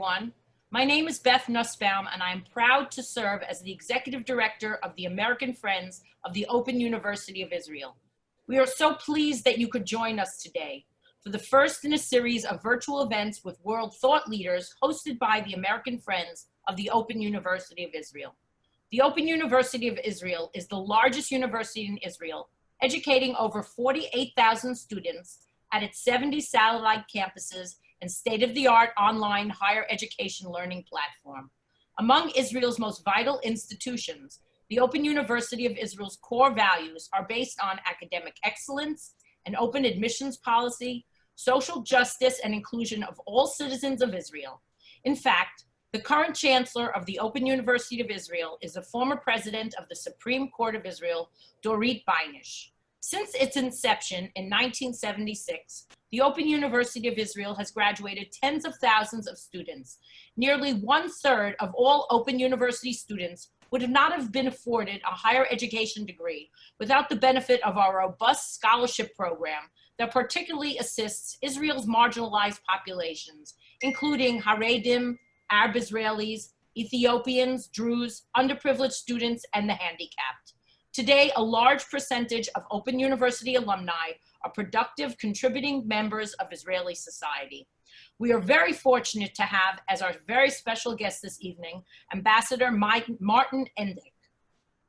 everyone. My name is Beth Nussbaum, and I am proud to serve as the Executive Director of the American Friends of the Open University of Israel. We are so pleased that you could join us today for the first in a series of virtual events with world thought leaders hosted by the American Friends of the Open University of Israel. The Open University of Israel is the largest university in Israel, educating over 48,000 students at its 70 satellite campuses and state-of-the-art online higher education learning platform. Among Israel's most vital institutions, the Open University of Israel's core values are based on academic excellence, an open admissions policy, social justice, and inclusion of all citizens of Israel. In fact, the current chancellor of the Open University of Israel is a former president of the Supreme Court of Israel, Dorit Beinish. Since its inception in 1976, the Open University of Israel has graduated tens of thousands of students. Nearly 1/3 of all Open University students would not have been afforded a higher education degree without the benefit of our robust scholarship program that particularly assists Israel's marginalized populations, including Haredim, Arab Israelis, Ethiopians, Druze, underprivileged students, and the handicapped. Today, a large percentage of Open University alumni are productive, contributing members of Israeli society. We are very fortunate to have as our very special guest this evening, Ambassador Martin Indyk.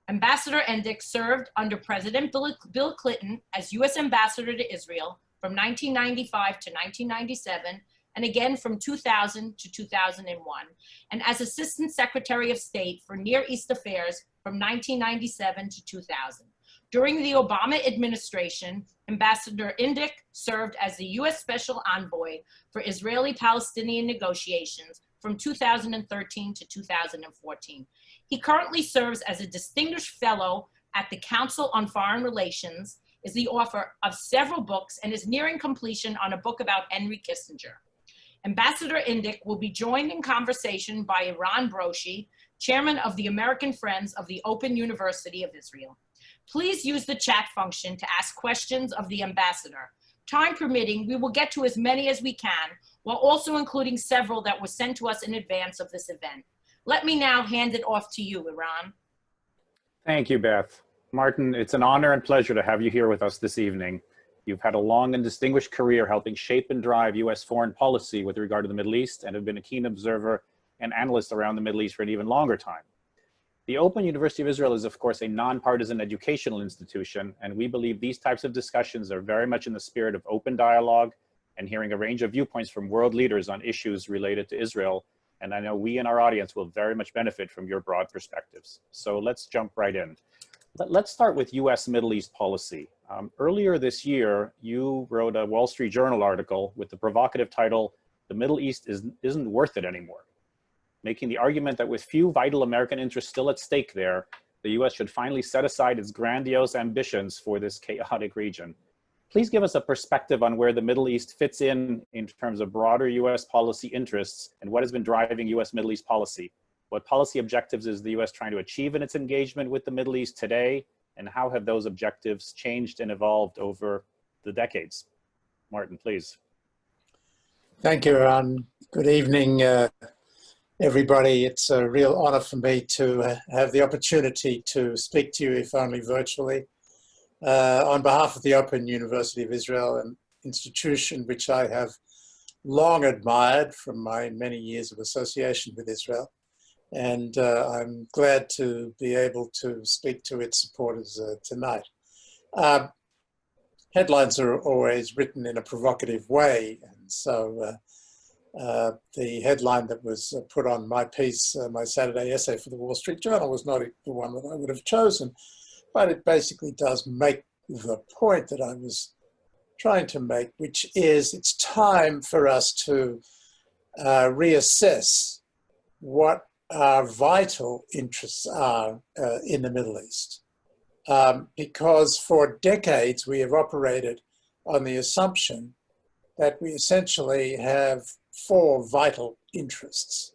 Ambassador Indyk served under President Bill Clinton as U.S. Ambassador to Israel from 1995 to 1997, and again from 2000 to 2001, and as Assistant Secretary of State for Near East Affairs from 1997 to 2000. During the Obama administration, Ambassador Indyk served as the U.S. Special Envoy for Israeli-Palestinian negotiations from 2013 to 2014. He currently serves as a distinguished fellow at the Council on Foreign Relations, is the author of several books, and is nearing completion on a book about Henry Kissinger. Ambassador Indyk will be joined in conversation by Eran Broshi, Chairman of the American Friends of the Open University of Israel. Please use the chat function to ask questions of the ambassador. Time permitting, we will get to as many as we can, while also including several that were sent to us in advance of this event. Let me now hand it off to you, Eran. Thank you, Beth. Martin, it's an honor and pleasure to have you here with us this evening. You've had a long and distinguished career helping shape and drive U.S. foreign policy with regard to the Middle East, and have been a keen observer and analyst around the Middle East for an even longer time. The Open University of Israel is, of course, a nonpartisan educational institution, and we believe these types of discussions are very much in the spirit of open dialogue and hearing a range of viewpoints from world leaders on issues related to Israel. And I know we in our audience will very much benefit from your broad perspectives. So let's jump right in. Let's start with U.S. Middle East policy. Earlier this year, you wrote a Wall Street Journal article with the provocative title, "The Middle East isn't worth it anymore," making the argument that with few vital American interests still at stake there, the U.S. should finally set aside its grandiose ambitions for this chaotic region. Please give us a perspective on where the Middle East fits in terms of broader U.S. policy interests and what has been driving U.S. Middle East policy. What policy objectives is the U.S. trying to achieve in its engagement with the Middle East today, and how have those objectives changed and evolved over the decades? Martin, please. Thank you, Ron. Good evening, everybody. It's a real honor for me to have the opportunity to speak to you, if only virtually, on behalf of the Open University of Israel, an institution which I have long admired from my many years of association with Israel. And I'm glad to be able to speak to its supporters tonight. Headlines are always written in a provocative way, and so the headline that was put on my piece, my Saturday essay for the Wall Street Journal, was not the one that I would have chosen, but it basically does make the point that I was trying to make, which is it's time for us to reassess what our vital interests are in the Middle East. Because for decades we have operated on the assumption that we essentially have four vital interests.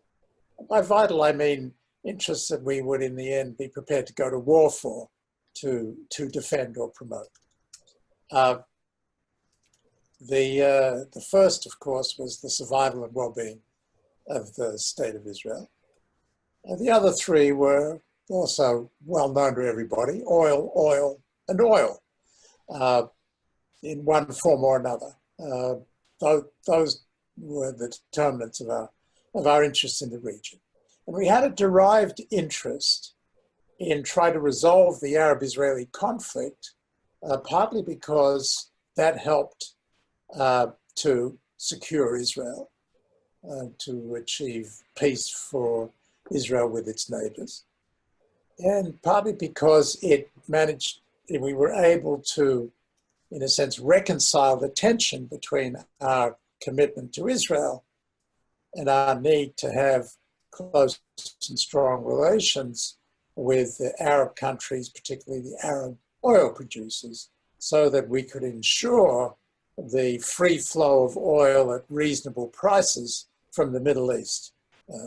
By vital, I mean interests that we would in the end be prepared to go to war for, to defend or promote. The first, of course, was the survival and well-being of the State of Israel. The other three were also well known to everybody: oil, oil, and oil, in one form or another. Those were the determinants of our interests in the region. And we had a derived interest in trying to resolve the Arab-Israeli conflict, partly because that helped to secure Israel, to achieve peace for Israel with its neighbors, and partly because we were able to, in a sense, reconcile the tension between our commitment to Israel and our need to have close and strong relations with the Arab countries, particularly the Arab oil producers, so that we could ensure the free flow of oil at reasonable prices from the Middle East,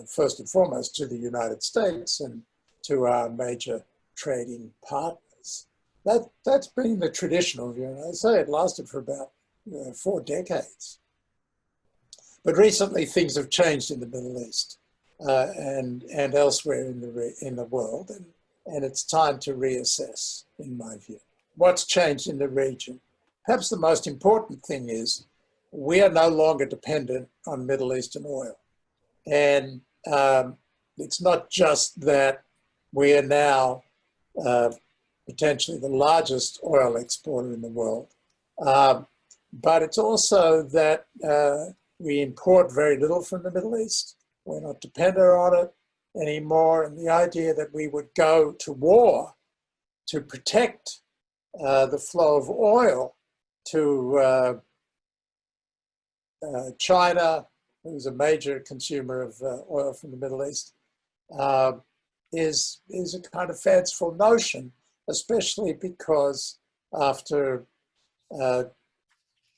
first and foremost to the United States and to our major trading partners. That's been the traditional view, and I say it lasted for about 4 decades. But recently things have changed in the Middle East and elsewhere in the world, and it's time to reassess, in my view. What's changed in the region? Perhaps the most important thing is we are no longer dependent on Middle Eastern oil. And it's not just that we are now potentially the largest oil exporter in the world, but it's also that we import very little from the Middle East. We're not dependent on it anymore. And the idea that we would go to war to protect the flow of oil to China, who's a major consumer of oil from the Middle East, is a kind of fanciful notion, especially because after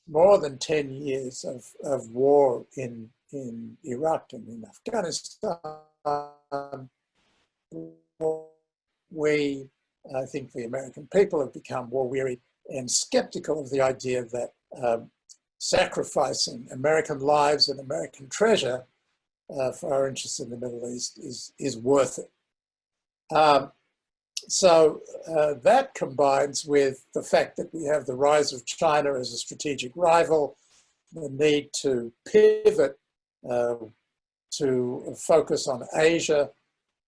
more than 10 years of war in Iraq and in Afghanistan, I think the American people have become war weary and skeptical of the idea that sacrificing American lives and American treasure for our interests in the Middle East is worth it. So that combines with the fact that we have the rise of China as a strategic rival, the need to pivot to focus on Asia,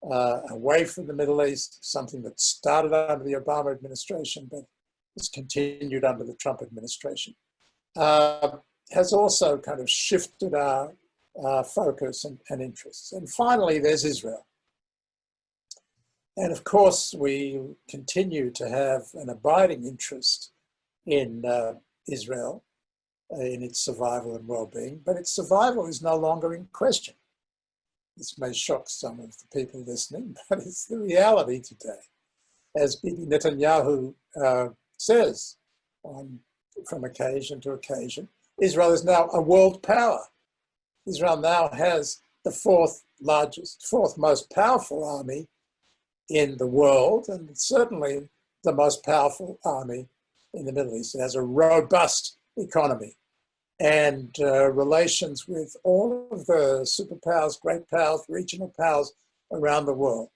away from the Middle East, something that started under the Obama administration, but has continued under the Trump administration, has also kind of shifted our focus and interests. And finally, there's Israel. And of course, we continue to have an abiding interest in Israel, in its survival and well-being, but its survival is no longer in question. This may shock some of the people listening, but it's the reality today. As Bibi Netanyahu says from occasion to occasion, Israel is now a world power. Israel now has the fourth most powerful army in the world, and certainly the most powerful army in the Middle East. It has a robust economy and relations with all of the superpowers, great powers, regional powers around the world.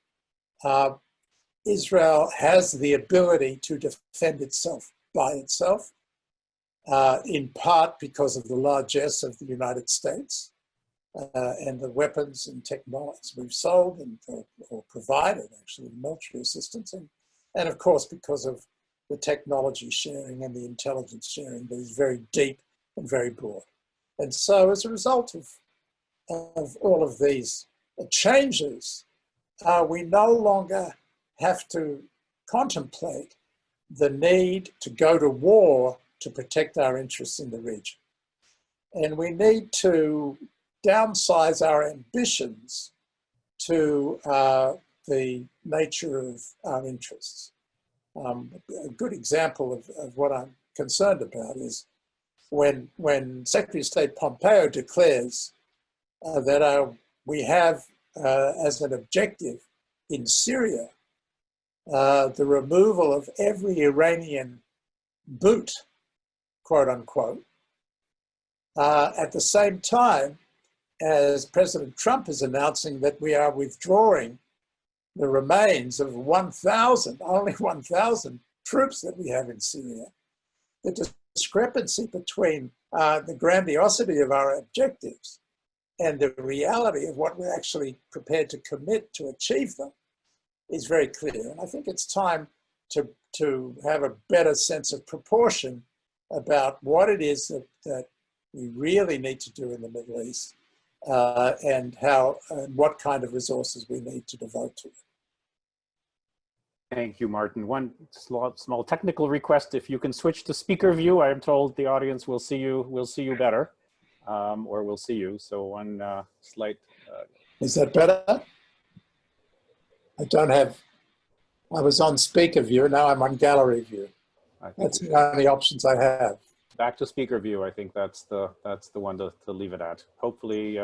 Israel has the ability to defend itself by itself, in part because of the largesse of the United States and the weapons and technologies we've sold or provided, actually, military assistance, and of course because of the technology sharing and the intelligence sharing that is very deep and very broad. And so as a result of all of these changes, we no longer have to contemplate the need to go to war to protect our interests in the region. And we need to downsize our ambitions to the nature of our interests. A good example of what I'm concerned about is when Secretary of State Pompeo declares that we have as an objective in Syria the removal of every Iranian boot, quote unquote. At the same time, as President Trump is announcing that we are withdrawing the remains of 1,000, only 1,000 troops that we have in Syria, the discrepancy between the grandiosity of our objectives and the reality of what we're actually prepared to commit to achieve them is very clear. And I think it's time to have a better sense of proportion about what it is that we really need to do in the Middle East and what kind of resources we need to devote to it. Thank you, Martin. One small technical request: if you can switch to speaker view, I am told the audience will see you better, or will see you. So one slight. Is that better? I was on speaker view. Now I'm on gallery view. That's the only options I have. Back to speaker view. I think that's the one to leave it at. Hopefully.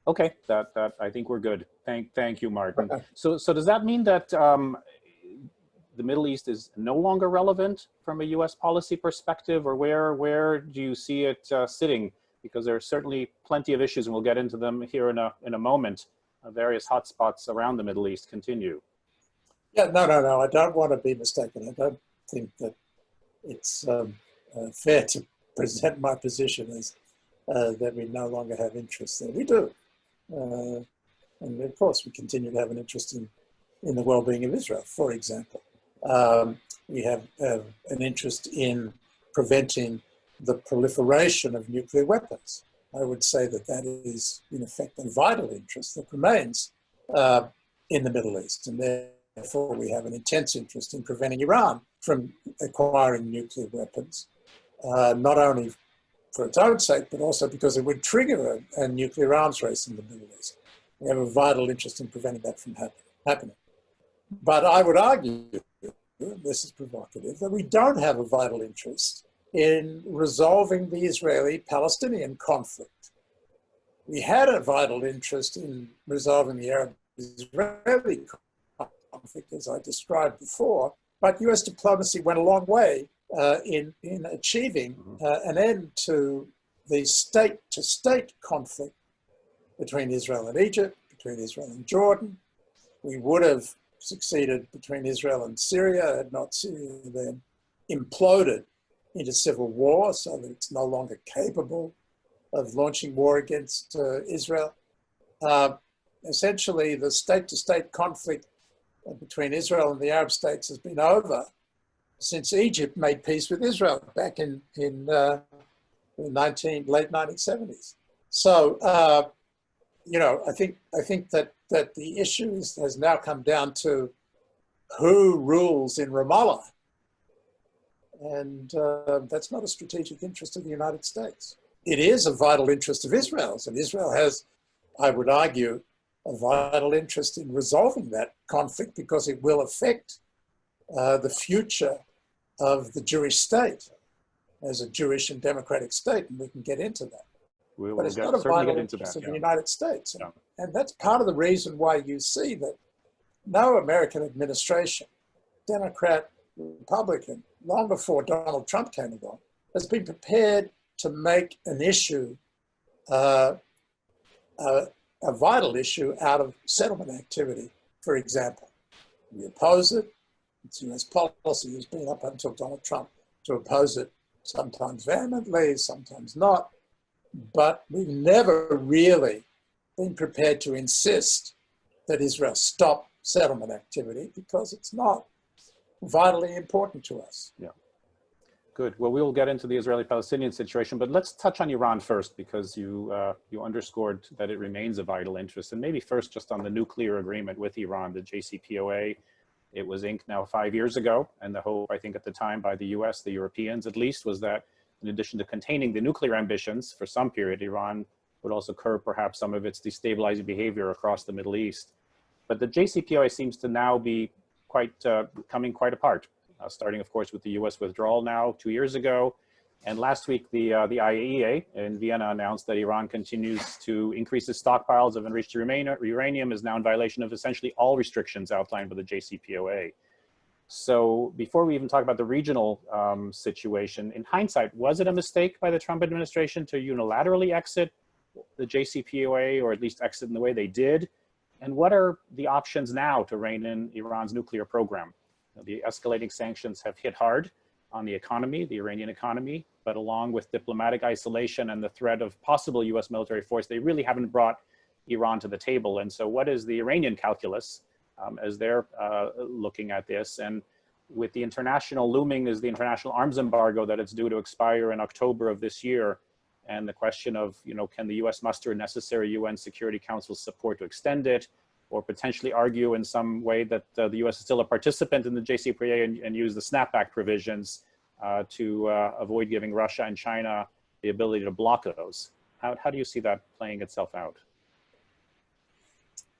Okay, that I think we're good. Thank you, Martin. So does that mean that the Middle East is no longer relevant from a U.S. policy perspective, or where do you see it sitting? Because there are certainly plenty of issues, and we'll get into them here in a moment. Various hotspots around the Middle East continue. Yeah, no. I don't want to be mistaken. I don't think that it's fair to present my position as that we no longer have interest there. We do. And of course, we continue to have an interest in the well-being of Israel, for example. We have an interest in preventing the proliferation of nuclear weapons. I would say that is, in effect, a vital interest that remains in the Middle East. And therefore, we have an intense interest in preventing Iran from acquiring nuclear weapons, not only for its own sake, but also because it would trigger a nuclear arms race in the Middle East. We have a vital interest in preventing that from happening. But I would argue, this is provocative, that we don't have a vital interest in resolving the Israeli-Palestinian conflict. We had a vital interest in resolving the Arab-Israeli conflict, as I described before, but US diplomacy went a long way in achieving an end to the state-to-state conflict between Israel and Egypt, between Israel and Jordan. We would have succeeded between Israel and Syria had not Syria then imploded into civil war so that it's no longer capable of launching war against Israel. Essentially, the state-to-state conflict between Israel and the Arab states has been over since Egypt made peace with Israel back in the late 1970s. So, I think that the issue has now come down to who rules in Ramallah, and that's not a strategic interest of the United States. It is a vital interest of Israel's, and Israel has, I would argue, a vital interest in resolving that conflict because it will affect the future of the Jewish state as a Jewish and democratic state, and we can get into that. But it's not a vital interest of the United States. Yeah. And that's part of the reason why you see that no American administration, Democrat, Republican, long before Donald Trump came along, has been prepared to make an issue, a vital issue out of settlement activity, for example. We oppose it. It's US policy has been up until Donald Trump to oppose it, sometimes vehemently, sometimes not. But we've never really been prepared to insist that Israel stop settlement activity because it's not vitally important to us. Yeah. Good. Well, we'll get into the Israeli-Palestinian situation, but let's touch on Iran first, because you underscored that it remains a vital interest. And maybe first just on the nuclear agreement with Iran, the JCPOA. It was inked now 5 years ago, and the hope, I think at the time by the US, the Europeans at least, was that in addition to containing the nuclear ambitions for some period, Iran would also curb perhaps some of its destabilizing behavior across the Middle East. But the JCPOA seems to now be coming quite apart, starting, of course, with the US withdrawal now 2 years ago. And last week, the IAEA in Vienna announced that Iran continues to increase its stockpiles of enriched uranium, is now in violation of essentially all restrictions outlined by the JCPOA. So before we even talk about the regional situation, in hindsight, was it a mistake by the Trump administration to unilaterally exit the JCPOA or at least exit in the way they did? And what are the options now to rein in Iran's nuclear program? The escalating sanctions have hit hard on the economy, the Iranian economy, but along with diplomatic isolation and the threat of possible US military force, they really haven't brought Iran to the table. And so what is the Iranian calculus as they're looking at this? And with the international looming is the international arms embargo that it's due to expire in October of this year. And the question of, can the US muster necessary UN Security Council support to extend it, or potentially argue in some way that the US is still a participant in the JCPOA and use the snapback provisions to avoid giving Russia and China the ability to block those. How do you see that playing itself out?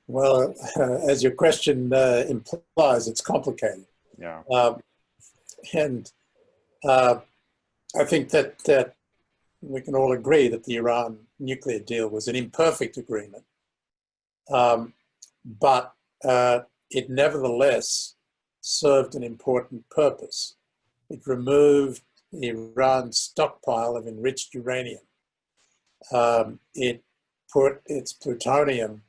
Well, as your question implies, it's complicated. Yeah. And I think that we can all agree that the Iran nuclear deal was an imperfect agreement. But it nevertheless served an important purpose. It removed Iran's stockpile of enriched uranium. It put its plutonium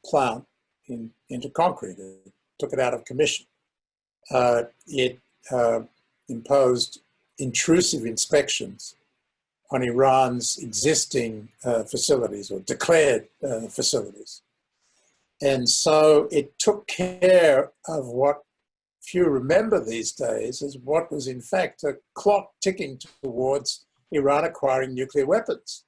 plant into concrete. It took it out of commission. It imposed intrusive inspections on Iran's existing facilities or declared facilities. And so it took care of what few remember these days as what was in fact a clock ticking towards Iran acquiring nuclear weapons.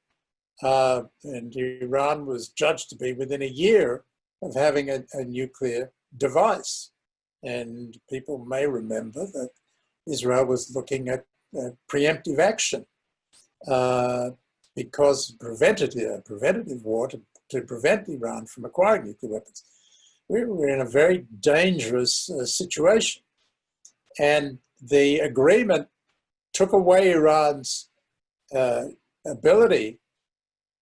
And Iran was judged to be within a year of having a nuclear device. And people may remember that Israel was looking at preemptive action because preventative war to prevent Iran from acquiring nuclear weapons. We were in a very dangerous situation. And the agreement took away Iran's ability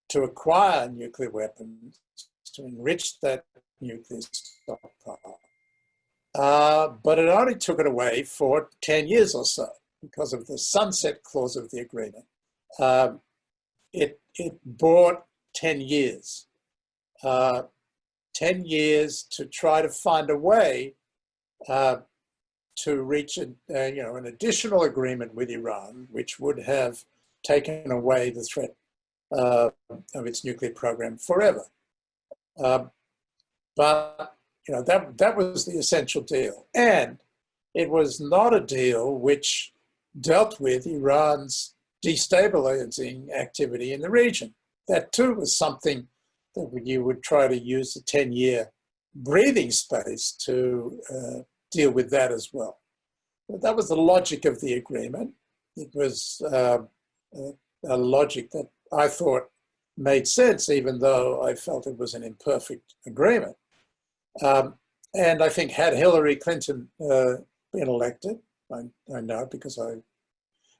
to acquire nuclear weapons, to enrich that nuclear stockpile. But it only took it away for 10 years or so because of the sunset clause of the agreement. It bought 10 years. 10 years to try to find a way to reach an additional agreement with Iran, which would have taken away the threat of its nuclear program forever. But that was the essential deal. And it was not a deal which dealt with Iran's destabilizing activity in the region. That too was something that you would try to use the 10-year breathing space to deal with that as well. But that was the logic of the agreement. It was a logic that I thought made sense, even though I felt it was an imperfect agreement. And I think had Hillary Clinton been elected, I know because I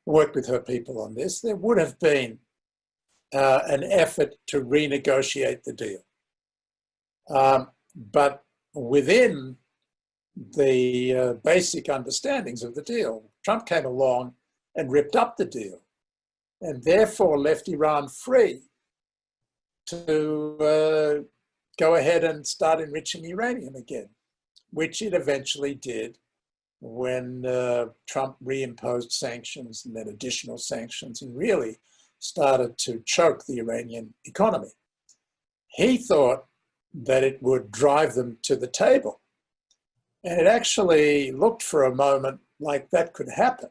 worked with her people on this, there would have been an effort to renegotiate the deal. But within the basic understandings of the deal, Trump came along and ripped up the deal and therefore left Iran free to go ahead and start enriching uranium again, which it eventually did when Trump reimposed sanctions and then additional sanctions and really started to choke the Iranian economy. He thought that it would drive them to the table. And it actually looked for a moment like that could happen.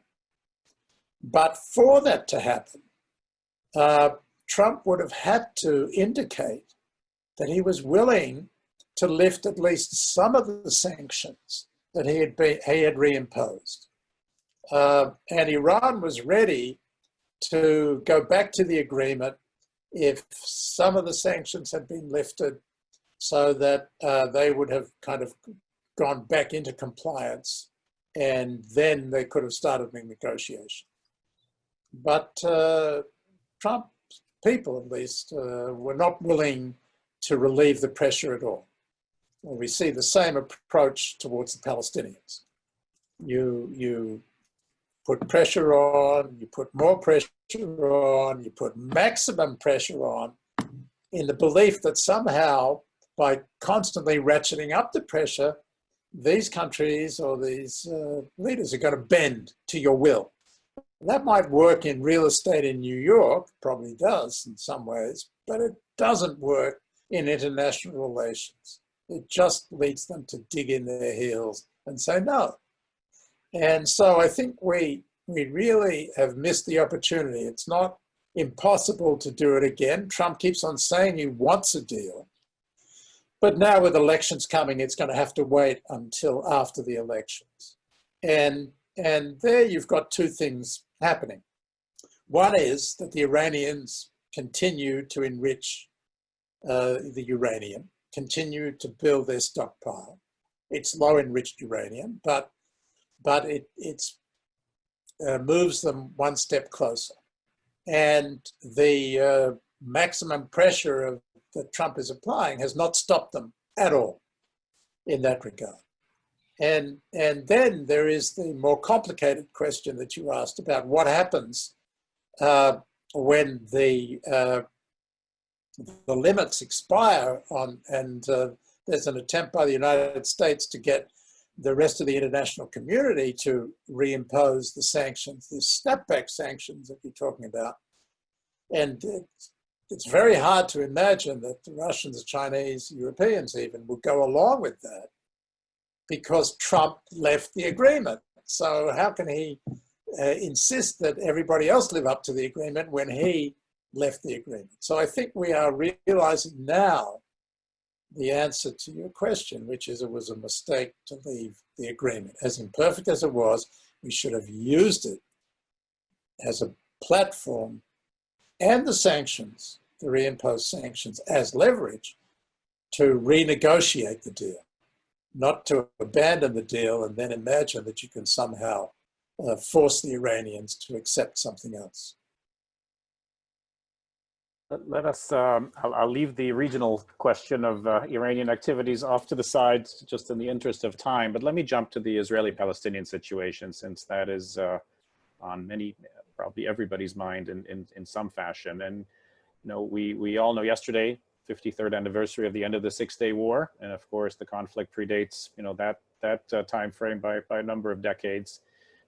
But for that to happen, Trump would have had to indicate that he was willing to lift at least some of the sanctions that he had reimposed. And Iran was ready to go back to the agreement if some of the sanctions had been lifted so that they would have kind of gone back into compliance and then they could have started the negotiation. But Trump's people, at least, were not willing to relieve the pressure at all. Well, we see the same approach towards the Palestinians. You put pressure on, you put more pressure on, you put maximum pressure on, in the belief that somehow by constantly ratcheting up the pressure, these countries or these leaders are going to bend to your will. That might work in real estate in New York, probably does in some ways, but it doesn't work in international relations. It just leads them to dig in their heels and say no. And so I think we really have missed the opportunity. It's not impossible to do it again. Trump keeps on saying he wants a deal. But now with elections coming, it's going to have to wait until after the elections. And there you've got two things happening. One is that the Iranians continue to enrich the uranium, continue to build their stockpile. It's low enriched uranium, but it moves them one step closer. And the maximum pressure that Trump is applying has not stopped them at all in that regard. And then there is the more complicated question that you asked about what happens when the limits expire on, and there's an attempt by the United States to get the rest of the international community to reimpose the sanctions, the snapback sanctions that you're talking about. And it's very hard to imagine that the Russians, the Chinese, Europeans even would go along with that because Trump left the agreement. So how can he insist that everybody else live up to the agreement when he left the agreement? So I think we are realizing now the answer to your question, which is it was a mistake to leave the agreement. As imperfect as it was, we should have used it as a platform and the sanctions, the reimposed sanctions, as leverage to renegotiate the deal, not to abandon the deal and then imagine that you can somehow force the Iranians to accept something else. Let us, I'll leave the regional question of Iranian activities off to the side just in the interest of time, but let me jump to the Israeli-Palestinian situation, since that is on many, probably everybody's mind in some fashion. And you know, we all know yesterday, 53rd anniversary of the end of the Six-Day War, and of course the conflict predates, you know, that time frame by a number of decades.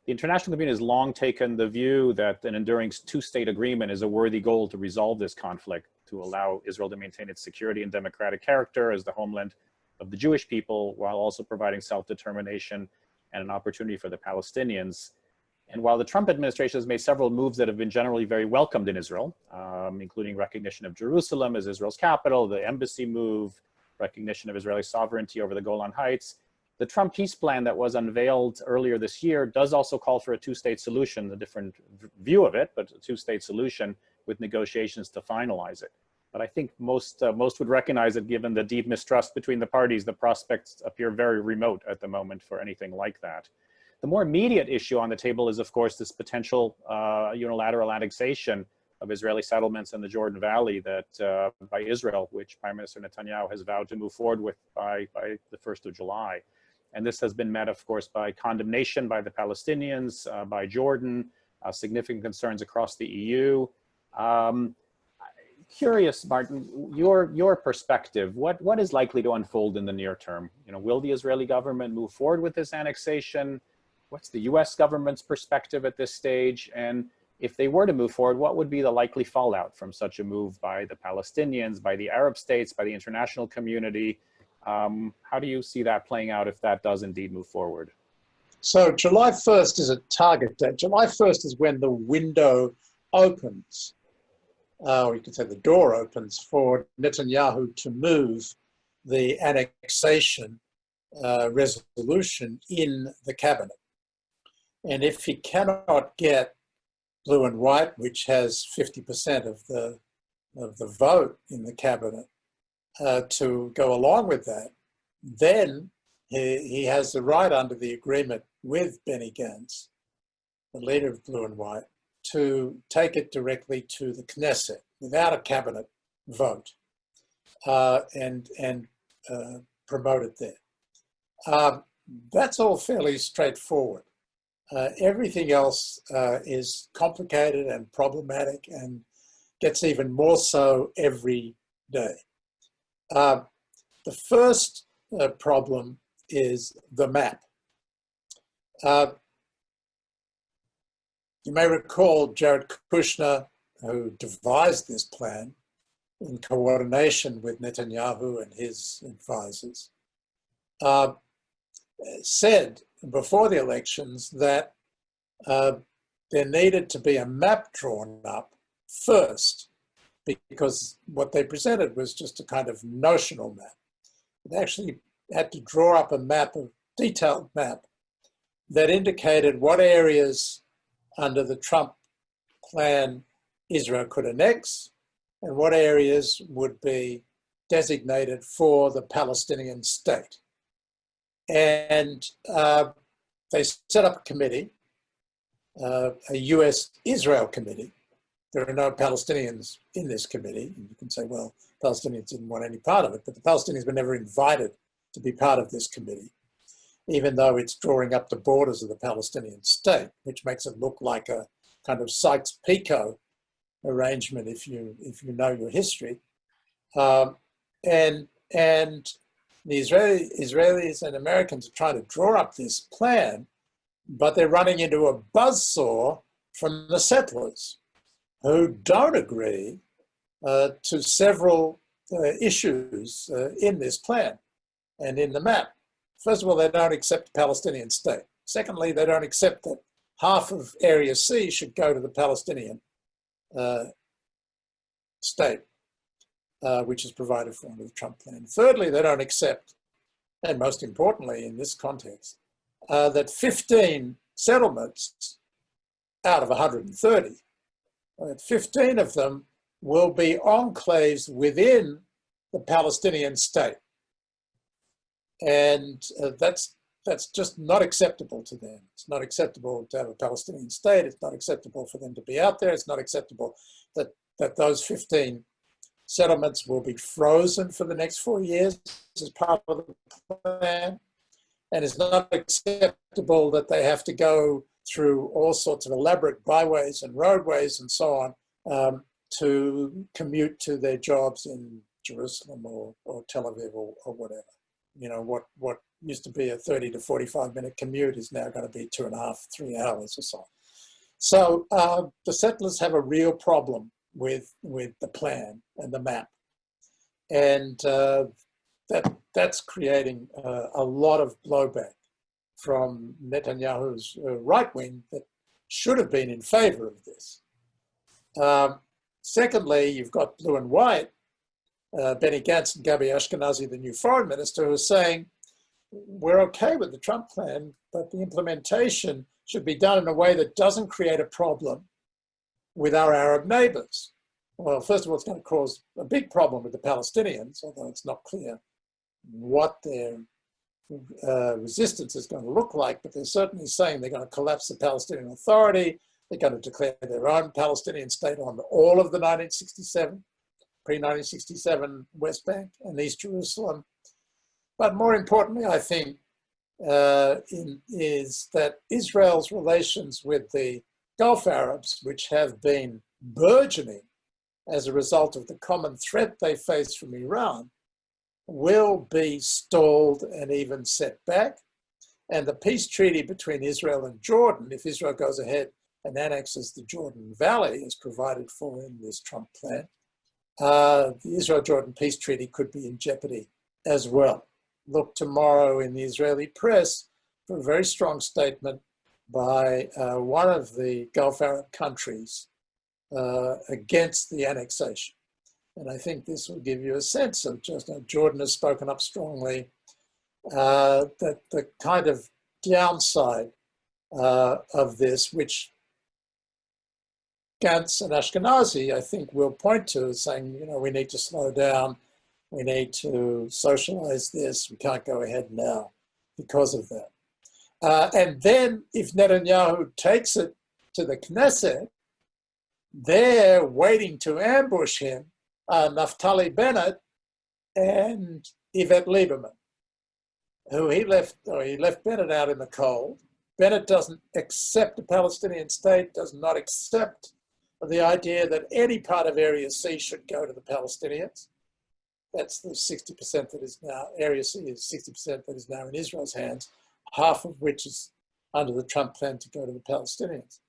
The international community has long taken the view that an enduring two-state agreement is a worthy goal to resolve this conflict, to allow Israel to maintain its security and democratic character as the homeland of the Jewish people, while also providing self-determination and an opportunity for the Palestinians. And while the Trump administration has made several moves that have been generally very welcomed in Israel, including recognition of Jerusalem as Israel's capital, the embassy move, recognition of Israeli sovereignty over the Golan Heights, the Trump peace plan that was unveiled earlier this year does also call for a two-state solution, a different view of it, but a two-state solution with negotiations to finalize it. But I think most would recognize that given the deep mistrust between the parties, the prospects appear very remote at the moment for anything like that. The more immediate issue on the table is, of course, this potential unilateral annexation of Israeli settlements in the Jordan Valley that by Israel, which Prime Minister Netanyahu has vowed to move forward with by the 1st of July. And this has been met, of course, by condemnation by the Palestinians, by Jordan, significant concerns across the EU. Curious, Martin, your perspective, what is likely to unfold in the near term? You know, will the Israeli government move forward with this annexation? What's the US government's perspective at this stage? And if they were to move forward, what would be the likely fallout from such a move by the Palestinians, by the Arab states, by the international community? How do you see that playing out if that does indeed move forward? So July 1st is a target date. July 1st is when the window opens, or you could say the door opens for Netanyahu to move the annexation resolution in the cabinet. And if he cannot get blue and white, which has 50% of the vote in the cabinet, to go along with that, then he has the right under the agreement with Benny Gantz, the leader of Blue and White, to take it directly to the Knesset without a cabinet vote and promote it there. That's all fairly straightforward. Everything else is complicated and problematic and gets even more so every day. The first problem is the map. You may recall Jared Kushner, who devised this plan in coordination with Netanyahu and his advisors, said before the elections that there needed to be a map drawn up first, because what they presented was just a kind of notional map. They actually had to draw up a map, a detailed map, that indicated what areas under the Trump plan Israel could annex and what areas would be designated for the Palestinian state. And they set up a committee, a US-Israel committee. There are no Palestinians in this committee. And you can say, well, Palestinians didn't want any part of it, but the Palestinians were never invited to be part of this committee, even though it's drawing up the borders of the Palestinian state, which makes it look like a kind of Sykes-Picot arrangement if you know your history. And the Israelis and Americans are trying to draw up this plan, but they're running into a buzzsaw from the settlers who don't agree to several issues in this plan and in the map. First of all, they don't accept the Palestinian state. Secondly, they don't accept that half of Area C should go to the Palestinian state, which is provided for under the Trump plan. Thirdly, they don't accept, and most importantly in this context, that 15 settlements out of 130, 15 of them will be enclaves within the Palestinian state. And that's just not acceptable to them. It's not acceptable to have a Palestinian state. It's not acceptable for them to be out there. It's not acceptable that those 15 settlements will be frozen for the next 4 years as part of the plan. And it's not acceptable that they have to go through all sorts of elaborate byways and roadways and so on to commute to their jobs in Jerusalem or Tel Aviv or whatever. You know, what used to be a 30 to 45-minute commute is now going to be 2.5, 3 hours or so. So the settlers have a real problem with the plan and the map. And that's creating a lot of blowback from Netanyahu's right wing that should have been in favor of this. Secondly, you've got blue and white, Benny Gantz and Gabi Ashkenazi, the new foreign minister, who are saying, we're okay with the Trump plan, but the implementation should be done in a way that doesn't create a problem with our Arab neighbors. Well, first of all, it's going to cause a big problem with the Palestinians, although it's not clear what their resistance is going to look like, but they're certainly saying they're going to collapse the Palestinian Authority. They're going to declare their own Palestinian state on all of the pre-1967 West Bank and East Jerusalem. But more importantly, I think, is that Israel's relations with the Gulf Arabs, which have been burgeoning as a result of the common threat they face from Iran, will be stalled and even set back. And the peace treaty between Israel and Jordan, if Israel goes ahead and annexes the Jordan Valley as provided for in this Trump plan, the Israel-Jordan peace treaty could be in jeopardy as well. Look tomorrow in the Israeli press for a very strong statement by one of the Gulf Arab countries against the annexation. And I think this will give you a sense of just how Jordan has spoken up strongly, that the kind of downside of this, which Gantz and Ashkenazi, I think, will point to, saying, you know, we need to slow down, we need to socialize this, we can't go ahead now because of that. And then if Netanyahu takes it to the Knesset, they're waiting to ambush him, Naftali Bennett and Yvette Lieberman, who he left Bennett out in the cold. Bennett doesn't accept a Palestinian state, does not accept the idea that any part of Area C should go to the Palestinians. That's the 60% that is now, Area C is 60% that is now in Israel's hands, half of which is under the Trump plan to go to the Palestinians.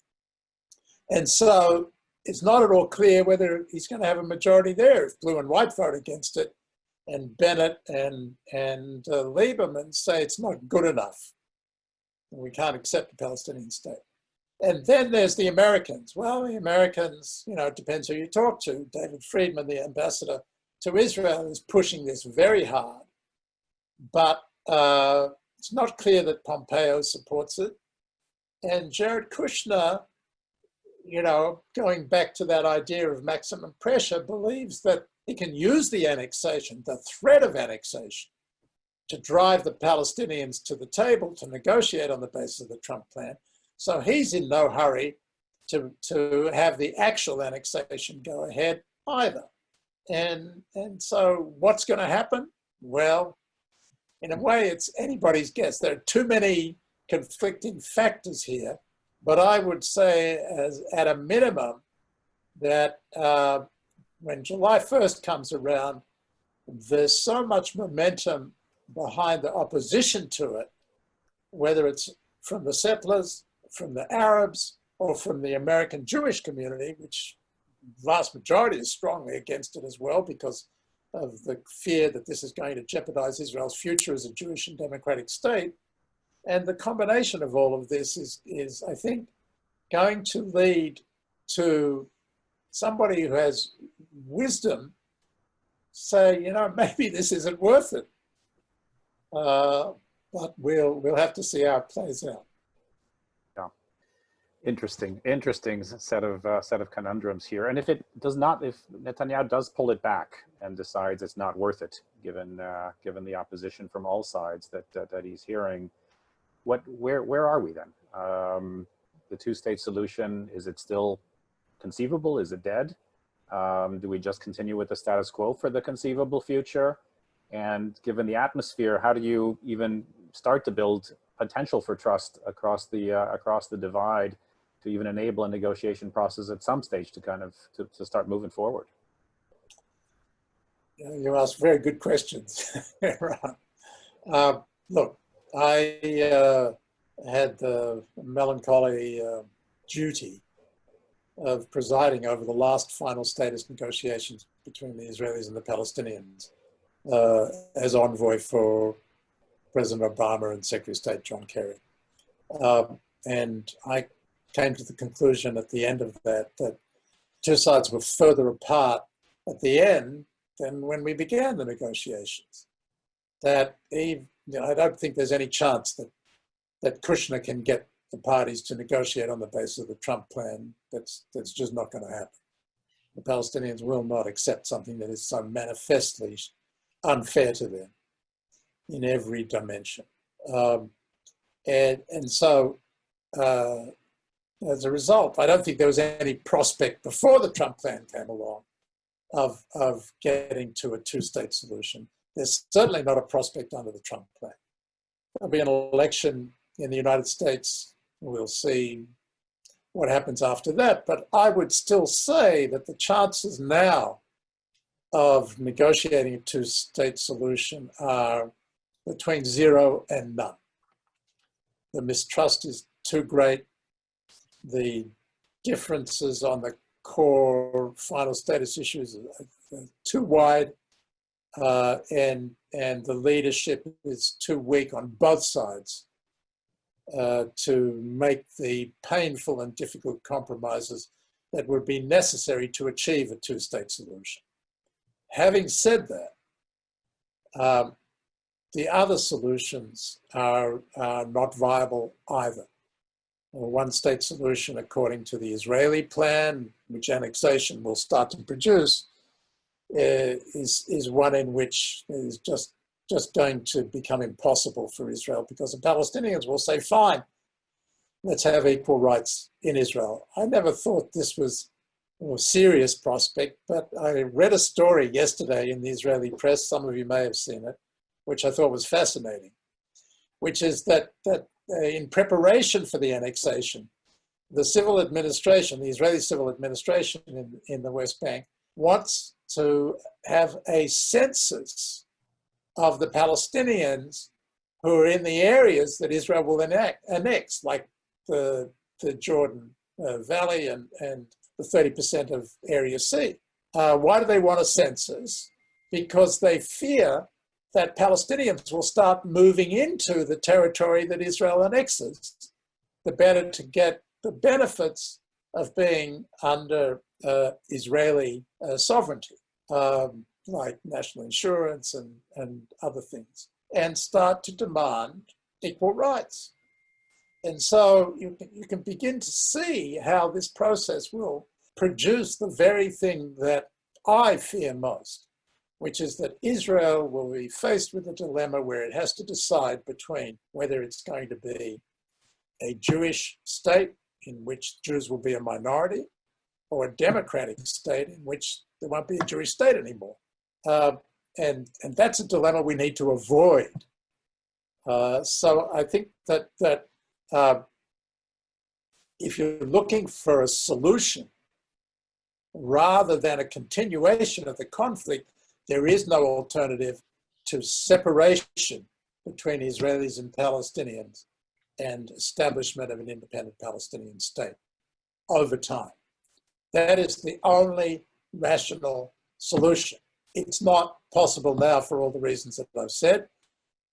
And so it's not at all clear whether he's going to have a majority there if blue and white vote against it, and Bennett and Lieberman say it's not good enough. We can't accept a Palestinian state. And then there's the Americans. Well, the Americans, you know, it depends who you talk to. David Friedman, the ambassador to Israel, is pushing this very hard. But it's not clear that Pompeo supports it. And Jared Kushner, you know, going back to that idea of maximum pressure, believes that he can use the annexation, the threat of annexation, to drive the Palestinians to the table to negotiate on the basis of the Trump plan. So he's in no hurry to have the actual annexation go ahead either. And so what's going to happen? Well, in a way, it's anybody's guess. There are too many conflicting factors here, but I would say as at a minimum that when July 1st comes around, there's so much momentum behind the opposition to it, whether it's from the settlers, from the Arabs, or from the American Jewish community, which the vast majority is strongly against it as well because of the fear that this is going to jeopardize Israel's future as a Jewish and democratic state. And the combination of all of this is I think, going to lead to somebody who has wisdom say, you know, maybe this isn't worth it. But we'll have to see how it plays out. Yeah, interesting set of conundrums here. And if it does not, if Netanyahu does pull it back and decides it's not worth it, given the opposition from all sides that he's hearing, where are we then? The two-state solution, is it still conceivable? Is it dead? Do we just continue with the status quo for the conceivable future? And given the atmosphere, how do you even start to build potential for trust across the divide to even enable a negotiation process at some stage to kind of to start moving forward? You ask very good questions. Look, I had the melancholy duty of presiding over the last final status negotiations between the Israelis and the Palestinians as envoy for President Obama and Secretary of State John Kerry. And I came to the conclusion at the end of that two sides were further apart at the end than when we began the negotiations. That I don't think there's any chance that Kushner can get the parties to negotiate on the basis of the Trump plan. That's just not going to happen. The Palestinians will not accept something that is so manifestly unfair to them in every dimension. And so as a result, I don't think there was any prospect before the Trump plan came along of getting to a two-state solution. There's certainly not a prospect under the Trump plan. There'll be an election in the United States. We'll see what happens after that. But I would still say that the chances now of negotiating a two-state solution are between 0 and none. The mistrust is too great. The differences on the core final status issues are too wide. And the leadership is too weak on both sides to make the painful and difficult compromises that would be necessary to achieve a two-state solution. Having said that, the other solutions are not viable either. A one-state solution, according to the Israeli plan, which annexation will start to produce, is one in which is just going to become impossible for Israel, because the Palestinians will say, fine, let's have equal rights in Israel. I never thought this was a serious prospect, but I read a story yesterday in the Israeli press, some of you may have seen it, which I thought was fascinating, which is that in preparation for the annexation, the civil administration, the Israeli civil administration in the West Bank, wants to have a census of the Palestinians who are in the areas that Israel will annex, like the Jordan Valley and the 30% of Area C. Why do they want a census? Because they fear that Palestinians will start moving into the territory that Israel annexes, the better to get the benefits of being under Israeli sovereignty, like national insurance and other things, and start to demand equal rights. And so you can begin to see how this process will produce the very thing that I fear most, which is that Israel will be faced with a dilemma where it has to decide between whether it's going to be a Jewish state in which Jews will be a minority, or a democratic state in which there won't be a Jewish state anymore. And that's a dilemma we need to avoid. So I think that if you're looking for a solution rather than a continuation of the conflict, there is no alternative to separation between Israelis and Palestinians and establishment of an independent Palestinian state over time. That is the only rational solution. It's not possible now for all the reasons that I've said,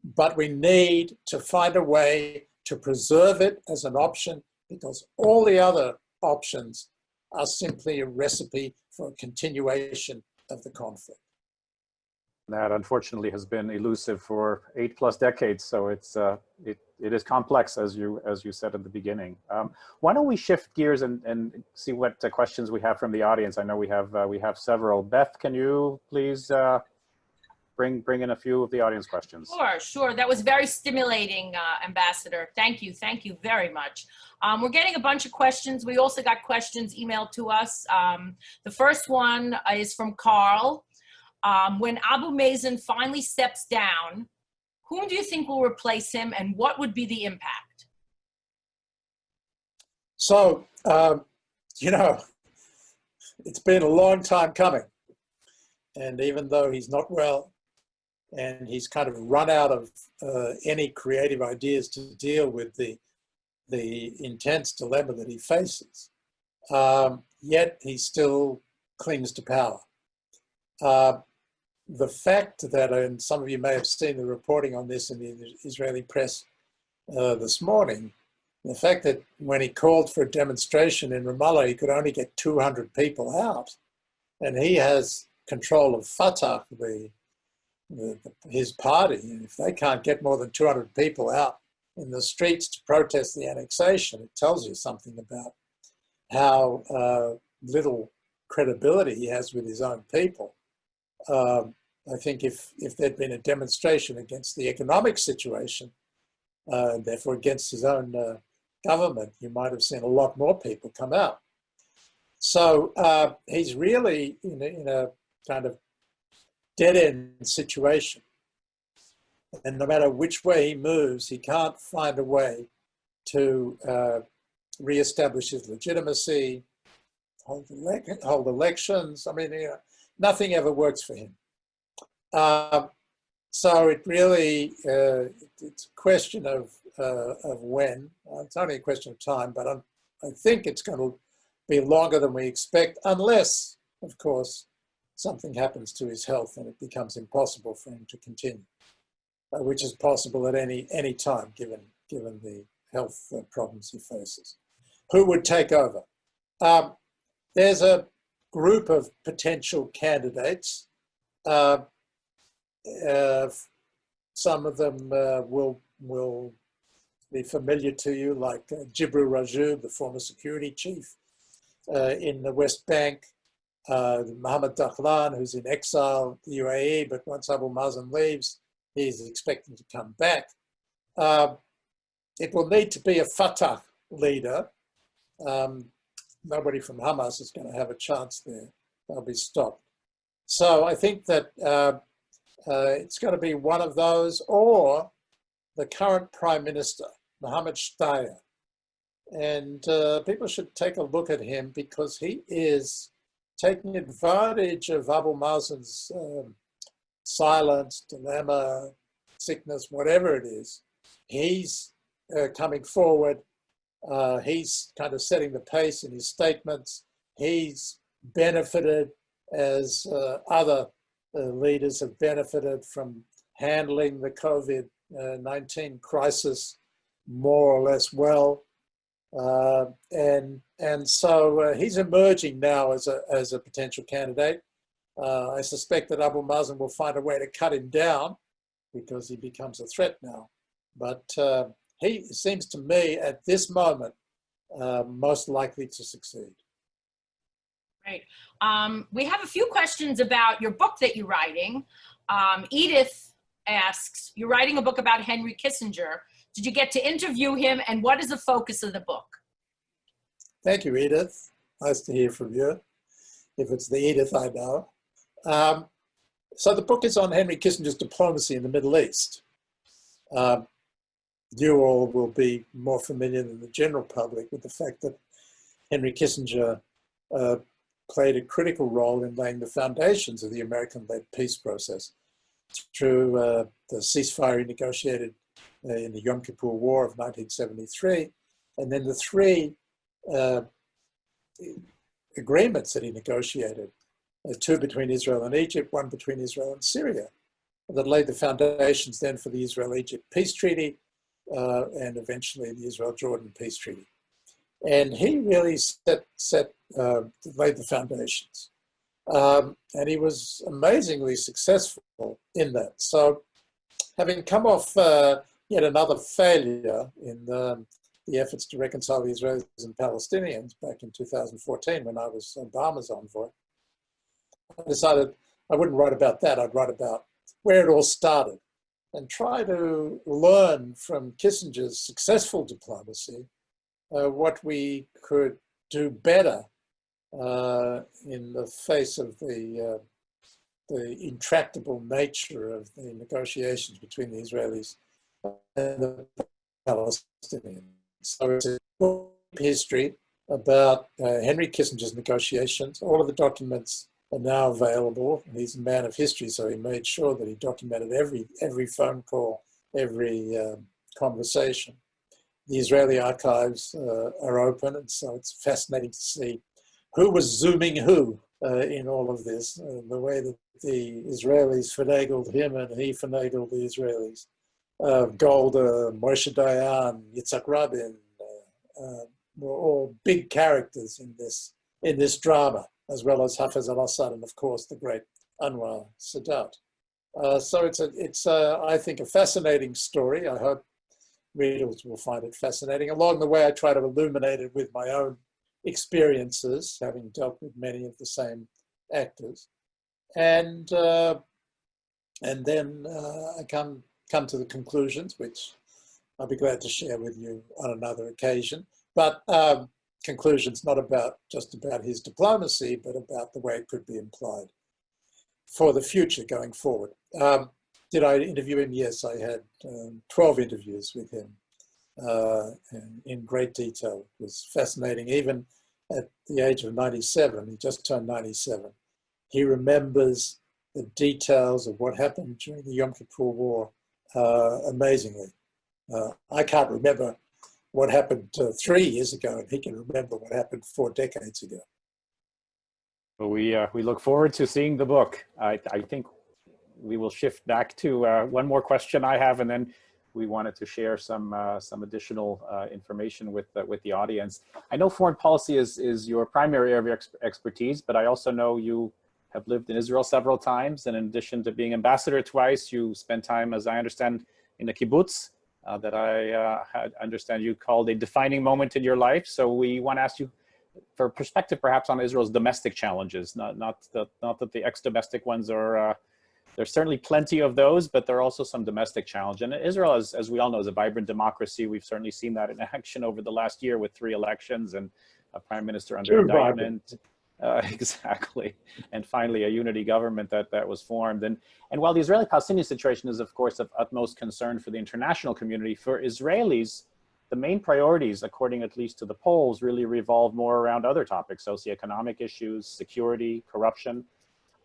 but we need to find a way to preserve it as an option, because all the other options are simply a recipe for a continuation of the conflict. That unfortunately has been elusive for 8+ decades, so it is complex, as you said at the beginning. Why don't we shift gears and see what questions we have from the audience? I know we have several. Beth, can you please bring in a few of the audience questions? Sure. That was very stimulating, Ambassador. Thank you very much. We're getting a bunch of questions. We also got questions emailed to us. The first one is from Carl. When Abu Mazen finally steps down, whom do you think will replace him, and what would be the impact? So, it's been a long time coming. And even though he's not well, and he's kind of run out of any creative ideas to deal with the intense dilemma that he faces, yet he still clings to power. The fact that, and some of you may have seen the reporting on this in the Israeli press this morning, the fact that when he called for a demonstration in Ramallah, he could only get 200 people out, and he has control of Fatah, his party, and if they can't get more than 200 people out in the streets to protest the annexation, it tells you something about how little credibility he has with his own people. I think if there'd been a demonstration against the economic situation, therefore against his own government, you might have seen a lot more people come out. So he's really in a kind of dead-end situation. And no matter which way he moves, he can't find a way to reestablish his legitimacy, hold elections. I mean, nothing ever works for him. So it really, it's a question of when. It's only a question of time, but I think it's going to be longer than we expect, unless, of course, something happens to his health and it becomes impossible for him to continue, which is possible at any time, given the health problems he faces. Who would take over? There's a group of potential candidates. Some of them will be familiar to you, like Jibril Rajoub, the former security chief in the West Bank, Mohammed Dakhlan, who's in exile in the UAE, but once Abu Mazen leaves, he's expecting to come back. It will need to be a Fatah leader. Nobody from Hamas is going to have a chance there. They'll be stopped. So I think that it's going to be one of those, or the current prime minister, Mohammed Shtayyeh. And people should take a look at him because he is taking advantage of Abu Mazen's silence, dilemma, sickness, whatever it is. He's coming forward. He's kind of setting the pace in his statements. He's benefited as other leaders have benefited from handling the COVID-19 crisis more or less well. And so he's emerging now as a potential candidate. I suspect that Abu Mazen will find a way to cut him down because he becomes a threat now. But he seems to me at this moment most likely to succeed. Great. We have a few questions about your book that you're writing. Edith asks, you're writing a book about Henry Kissinger. Did you get to interview him, and what is the focus of the book? Thank you, Edith. Nice to hear from you, if it's the Edith I know. So the book is on Henry Kissinger's diplomacy in the Middle East. You all will be more familiar than the general public with the fact that Henry Kissinger played a critical role in laying the foundations of the American-led peace process through the ceasefire he negotiated in the Yom Kippur War of 1973, and then the three agreements that he negotiated, two between Israel and Egypt, one between Israel and Syria, that laid the foundations then for the Israel-Egypt peace treaty and eventually the Israel-Jordan peace treaty. And he really laid the foundations. And he was amazingly successful in that. So having come off yet another failure in the efforts to reconcile the Israelis and Palestinians back in 2014 when I was Obama's envoy, I decided I wouldn't write about that. I'd write about where it all started and try to learn from Kissinger's successful diplomacy what we could do better in the face of the intractable nature of the negotiations between the Israelis and the Palestinians. So it's a book history about Henry Kissinger's negotiations. All of the documents are now available. He's a man of history, so he made sure that he documented every phone call, every conversation. The Israeli archives are open, and so it's fascinating to see who was zooming who in all of this, the way that the Israelis finagled him and he finagled the Israelis. Golda, Moshe Dayan, Yitzhak Rabin were all big characters in this drama, as well as Hafez al-Assad and, of course, the great Anwar Sadat. So it's I think, a fascinating story. I hope readers will find it fascinating. Along the way, I try to illuminate it with my own experiences, having dealt with many of the same actors. And then I come to the conclusions, which I'll be glad to share with you on another occasion. But conclusions not just about his diplomacy, but about the way it could be employed for the future going forward. Did I interview him? Yes, I had 12 interviews with him in great detail. It was fascinating. Even at the age of 97, he just turned 97. He remembers the details of what happened during the Yom Kippur War amazingly. I can't remember what happened 3 years ago, and he can remember what happened 4 decades ago. Well, we look forward to seeing the book. I think we will shift back to one more question I have, and then we wanted to share some additional information with the audience. I know foreign policy is your primary area of expertise, but I also know you have lived in Israel several times, and in addition to being ambassador twice, you spent time, as I understand, in the kibbutz that I understand you called a defining moment in your life. So we want to ask you for perspective, perhaps, on Israel's domestic challenges. Not that the ex-domestic ones are. There's certainly plenty of those, but there are also some domestic challenge. And Israel, as we all know, is a vibrant democracy. We've certainly seen that in action over the last year with 3 elections and a prime minister under indictment. Exactly. And finally, a unity government that was formed. And while the Israeli-Palestinian situation is, of course, of utmost concern for the international community, for Israelis, the main priorities, according at least to the polls, really revolve more around other topics: socioeconomic issues, security, corruption.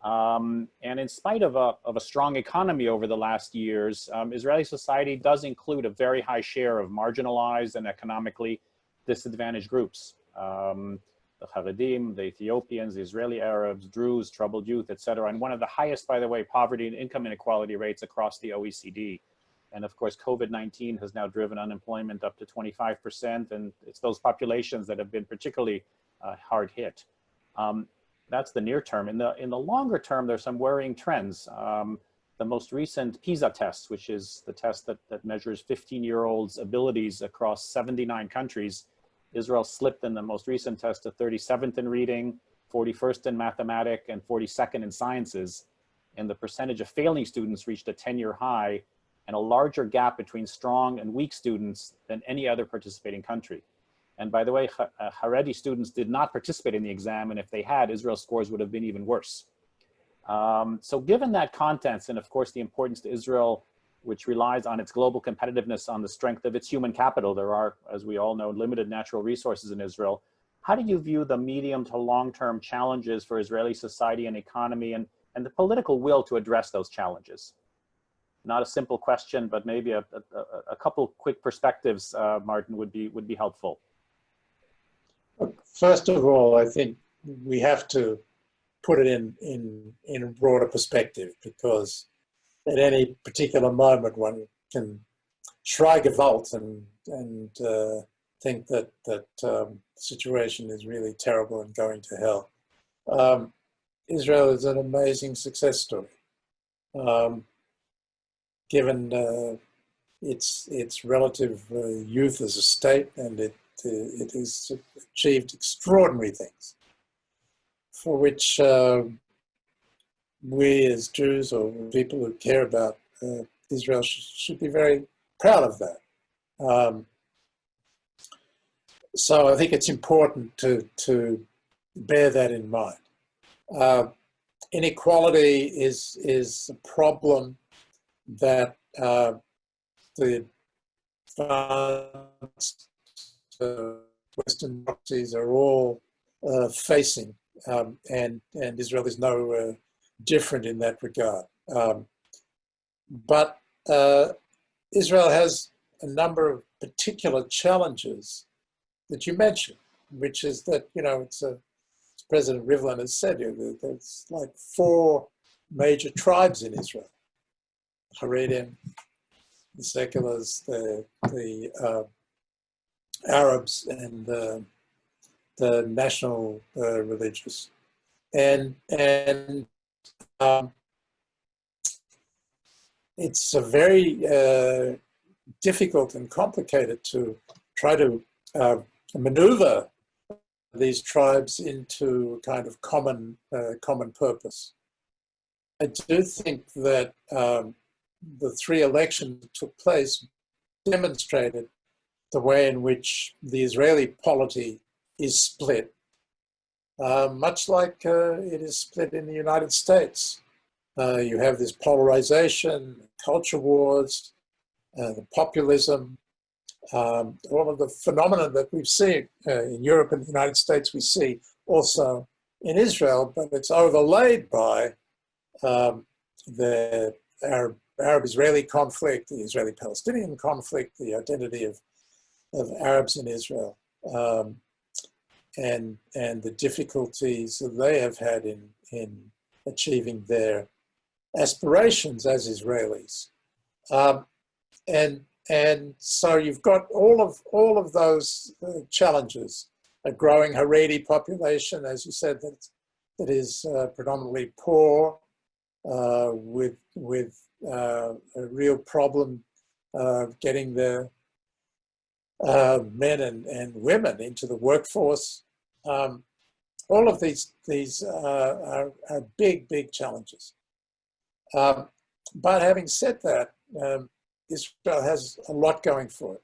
And in spite of a strong economy over the last years, Israeli society does include a very high share of marginalized and economically disadvantaged groups. The Haredim, the Ethiopians, the Israeli Arabs, Druze, troubled youth, etc. And one of the highest, by the way, poverty and income inequality rates across the OECD. And of course, COVID-19 has now driven unemployment up to 25%. And it's those populations that have been particularly hard hit. That's the near term. In the longer term, there's some worrying trends. The most recent PISA test, which is the test that measures 15-year-olds' abilities across 79 countries, Israel slipped in the most recent test to 37th in reading, 41st in mathematics, and 42nd in sciences. And the percentage of failing students reached a 10-year high, and a larger gap between strong and weak students than any other participating country. And by the way, Haredi students did not participate in the exam, and if they had, Israel's scores would have been even worse. So given that context, and of course the importance to Israel, which relies on its global competitiveness on the strength of its human capital, there are, as we all know, limited natural resources in Israel. How do you view the medium to long-term challenges for Israeli society and economy, and the political will to address those challenges? Not a simple question, but maybe a couple quick perspectives, Martin, would be helpful. First of all, I think we have to put it in a broader perspective, because at any particular moment one can Schweigewalt and think that the situation is really terrible and going to hell. Israel is an amazing success story. Given its relative youth as a state, and it has achieved extraordinary things, for which we as Jews or people who care about Israel should be very proud of that. So I think it's important to bear that in mind. Inequality is a problem that the advanced Western democracies are all facing, and Israel is no different in that regard. But Israel has a number of particular challenges that you mentioned, which is that, it's as President Rivlin has said, there's like 4 major tribes in Israel: Haredim, the seculars, the Arabs, and the national religious. And it's a very difficult and complicated to try to maneuver these tribes into kind of common purpose. I do think that the 3 elections that took place demonstrated the way in which the Israeli polity is split, much like it is split in the United States. You have this polarization, culture wars, the populism, all of the phenomena that we've seen in Europe and the United States, we see also in Israel, but it's overlaid by the Arab-Israeli conflict, the Israeli-Palestinian conflict, the identity of Arabs in Israel, and the difficulties that they have had in achieving their aspirations as Israelis. And so you've got all of those challenges: a growing Haredi population, as you said, that is predominantly poor, with a real problem getting the men and women into the workforce. All of these are big challenges. But having said that, Israel has a lot going for it.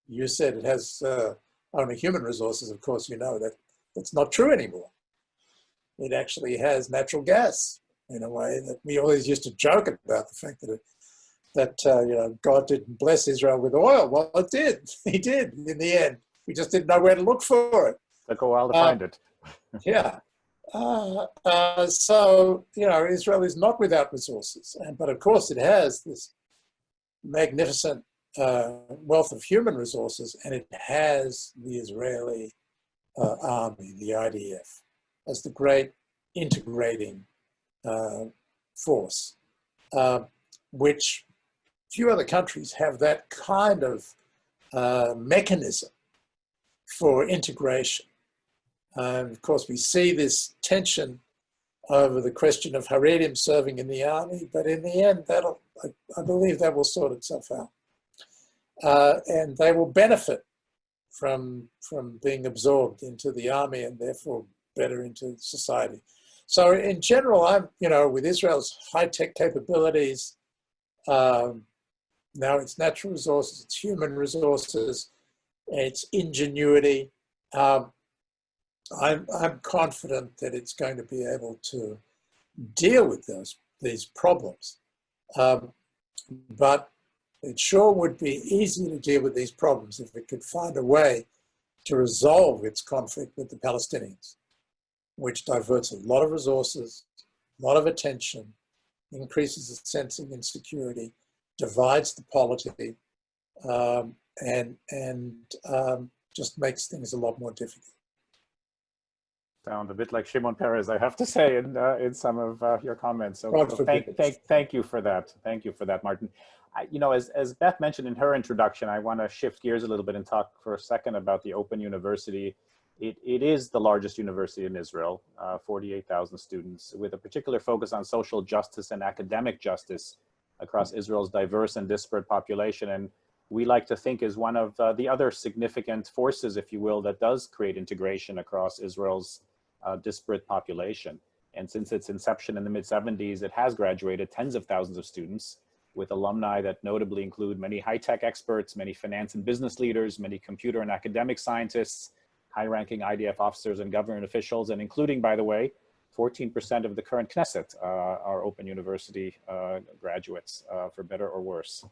You said it has only human resources. Of course, that's not true anymore. It actually has natural gas, in a way that we always used to joke about, the fact that God didn't bless Israel with oil. Well, it did. He did in the end. We just didn't know where to look for it. Took a while to find it. Yeah. So, Israel is not without resources. But of course it has this magnificent wealth of human resources, and it has the Israeli army, the IDF, as the great integrating force, which few other countries have that kind of mechanism for integration. Of course, we see this tension over the question of Haredim serving in the army, but in the end, I believe that will sort itself out. And they will benefit from being absorbed into the army and therefore better into society. So in general, with Israel's high-tech capabilities, now it's natural resources, it's human resources, it's ingenuity. I'm confident that it's going to be able to deal with these problems. But it sure would be easy to deal with these problems if it could find a way to resolve its conflict with the Palestinians, which diverts a lot of resources, a lot of attention, increases the sense of insecurity, divides the polity, and just makes things a lot more difficult. Sound a bit like Shimon Peres, I have to say, in some of your comments. So thank you for that. Thank you for that, Martin. As Beth mentioned in her introduction, I want to shift gears a little bit and talk for a second about the Open University. It is the largest university in Israel, 48,000 students, with a particular focus on social justice and academic justice across Israel's diverse and disparate population. And we like to think is one of the other significant forces, if you will, that does create integration across Israel's disparate population. And since its inception in the mid-70s, it has graduated tens of thousands of students, with alumni that notably include many high-tech experts, many finance and business leaders, many computer and academic scientists, high-ranking IDF officers and government officials, and including, by the way, 14% of the current Knesset are Open University graduates, for better or worse.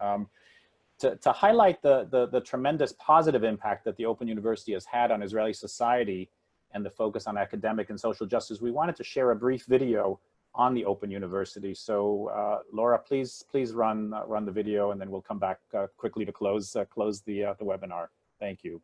To highlight the tremendous positive impact that the Open University has had on Israeli society and the focus on academic and social justice, we wanted to share a brief video on the Open University. So Laura, please run the video, and then we'll come back quickly to close the webinar. Thank you.